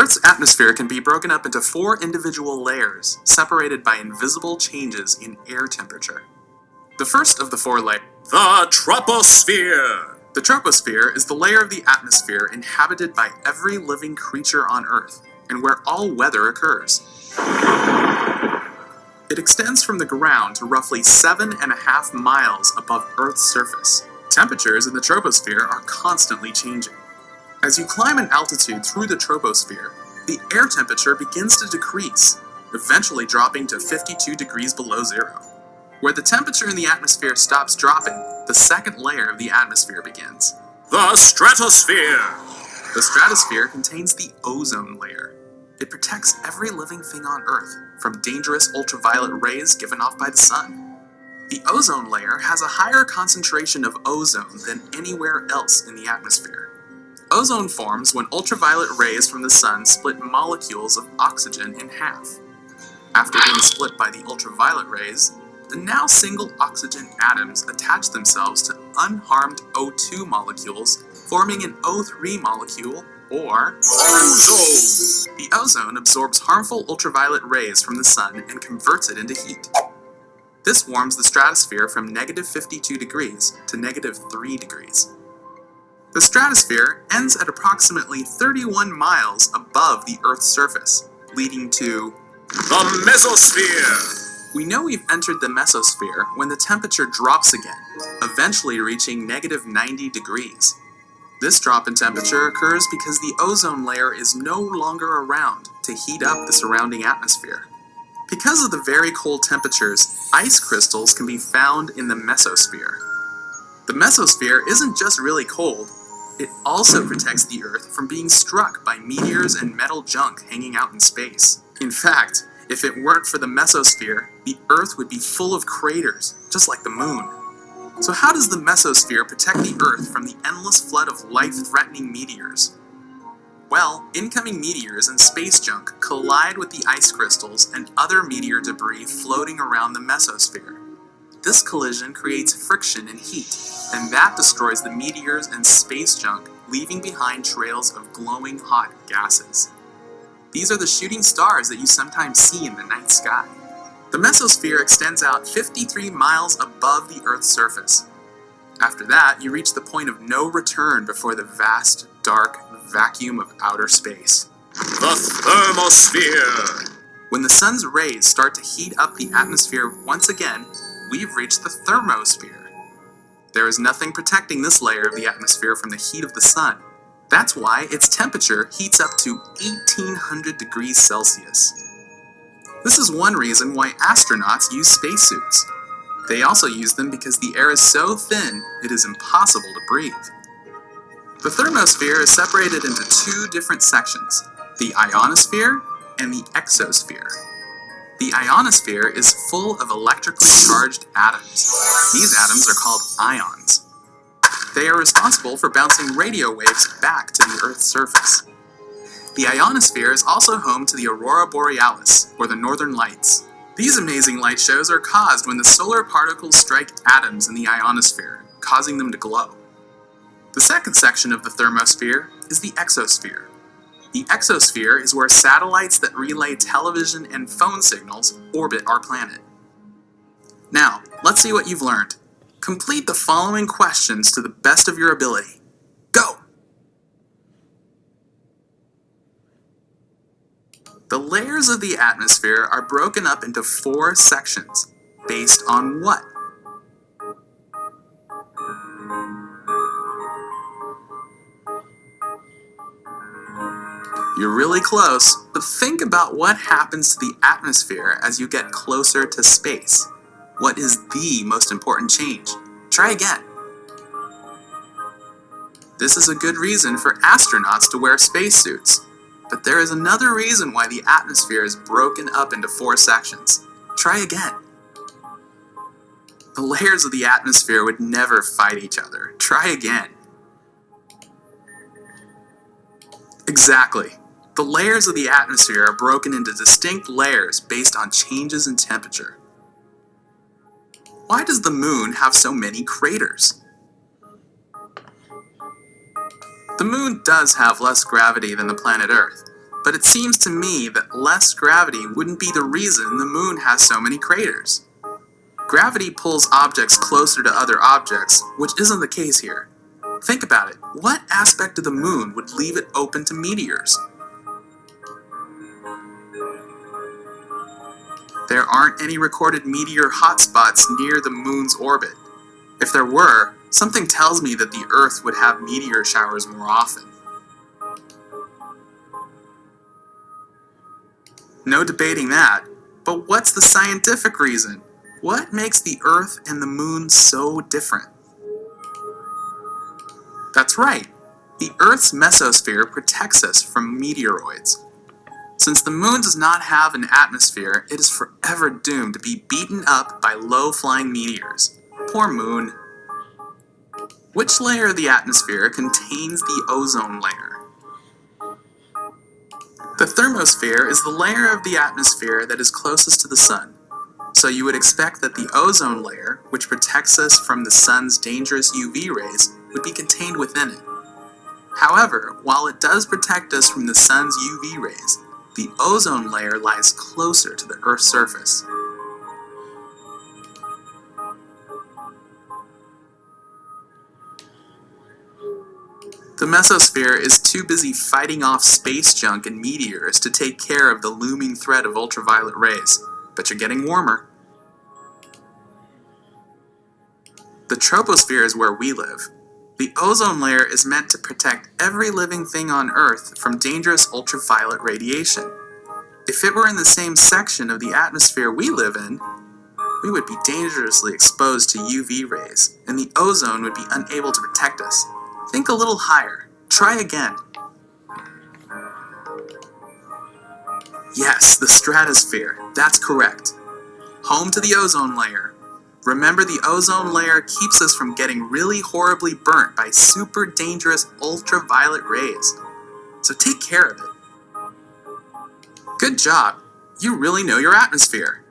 Earth's atmosphere can be broken up into 4 individual layers, separated by invisible changes in air temperature. The first of the 4 layers, the troposphere. The troposphere is the layer of the atmosphere inhabited by every living creature on Earth, and where all weather occurs. It extends from the ground to roughly 7.5 miles above Earth's surface. Temperatures in the troposphere are constantly changing. As you climb an altitude through the troposphere, the air temperature begins to decrease, eventually dropping to 52 degrees below zero. Where the temperature in the atmosphere stops dropping, the second layer of the atmosphere begins. The stratosphere. The stratosphere contains the ozone layer. It protects every living thing on Earth from dangerous ultraviolet rays given off by the sun. The ozone layer has a higher concentration of ozone than anywhere else in the atmosphere. Ozone forms when ultraviolet rays from the sun split molecules of oxygen in half. After being split by the ultraviolet rays, the now single oxygen atoms attach themselves to unharmed O2 molecules, forming an O3 molecule, or ozone. The ozone absorbs harmful ultraviolet rays from the sun and converts it into heat. This warms the stratosphere from -52 degrees to -3 degrees. The stratosphere ends at approximately 31 miles above the Earth's surface, leading to the mesosphere. We know we've entered the mesosphere when the temperature drops again, eventually reaching -90 degrees. This drop in temperature occurs because the ozone layer is no longer around to heat up the surrounding atmosphere. Because of the very cold temperatures, ice crystals can be found in the mesosphere. The mesosphere isn't just really cold, it also protects the Earth from being struck by meteors and metal junk hanging out in space. In fact, if it weren't for the mesosphere, the Earth would be full of craters, just like the moon. So how does the mesosphere protect the Earth from the endless flood of life-threatening meteors? Well, incoming meteors and space junk collide with the ice crystals and other meteor debris floating around the mesosphere. This collision creates friction and heat, and that destroys the meteors and space junk, leaving behind trails of glowing hot gases. These are the shooting stars that you sometimes see in the night sky. The mesosphere extends out 53 miles above the Earth's surface. After that, you reach the point of no return before the vast, dark vacuum of outer space. The thermosphere. When the sun's rays start to heat up the atmosphere once again, we've reached the thermosphere. There is nothing protecting this layer of the atmosphere from the heat of the sun. That's why its temperature heats up to 1800 degrees Celsius. This is one reason why astronauts use spacesuits. They also use them because the air is so thin, it is impossible to breathe. The thermosphere is separated into 2 different sections, the ionosphere and the exosphere. The ionosphere is full of electrically charged atoms. These atoms are called ions. They are responsible for bouncing radio waves back to the Earth's surface. The ionosphere is also home to the aurora borealis, or the northern lights. These amazing light shows are caused when the solar particles strike atoms in the ionosphere, causing them to glow. The second section of the thermosphere is the exosphere. The exosphere is where satellites that relay television and phone signals orbit our planet. Now, let's see what you've learned. Complete the following questions to the best of your ability. Go! The layers of the atmosphere are broken up into 4 sections, based on what? You're really close, but think about what happens to the atmosphere as you get closer to space. What is the most important change? Try again. This is a good reason for astronauts to wear spacesuits. But there is another reason why the atmosphere is broken up into 4 sections. Try again. The layers of the atmosphere would never fight each other. Try again. Exactly. The layers of the atmosphere are broken into distinct layers based on changes in temperature. Why does the moon have so many craters? The moon does have less gravity than the planet Earth, But it seems to me that less gravity wouldn't be the reason the moon has so many craters. Gravity pulls objects closer to other objects, which isn't the case here. Think about it. What aspect of the moon would leave it open to meteors? There aren't any recorded meteor hotspots near the moon's orbit. If there were, something tells me that the Earth would have meteor showers more often. No debating that, but what's the scientific reason? What makes the Earth and the moon so different? That's right, the Earth's mesosphere protects us from meteoroids. Since the moon does not have an atmosphere, it is forever doomed to be beaten up by low-flying meteors. Poor moon. Which layer of the atmosphere contains the ozone layer? The thermosphere is the layer of the atmosphere that is closest to the sun. So you would expect that the ozone layer, which protects us from the sun's dangerous UV rays, would be contained within it. However, while it does protect us from the sun's UV rays, the ozone layer lies closer to the Earth's surface. The mesosphere is too busy fighting off space junk and meteors to take care of the looming threat of ultraviolet rays, but you're getting warmer. The troposphere is where we live. The ozone layer is meant to protect every living thing on Earth from dangerous ultraviolet radiation. If it were in the same section of the atmosphere we live in, we would be dangerously exposed to UV rays, and the ozone would be unable to protect us. Think a little higher. Try again. Yes, the stratosphere. That's correct. Home to the ozone layer. Remember, the ozone layer keeps us from getting really horribly burnt by super dangerous ultraviolet rays. So take care of it. Good job. You really know your atmosphere.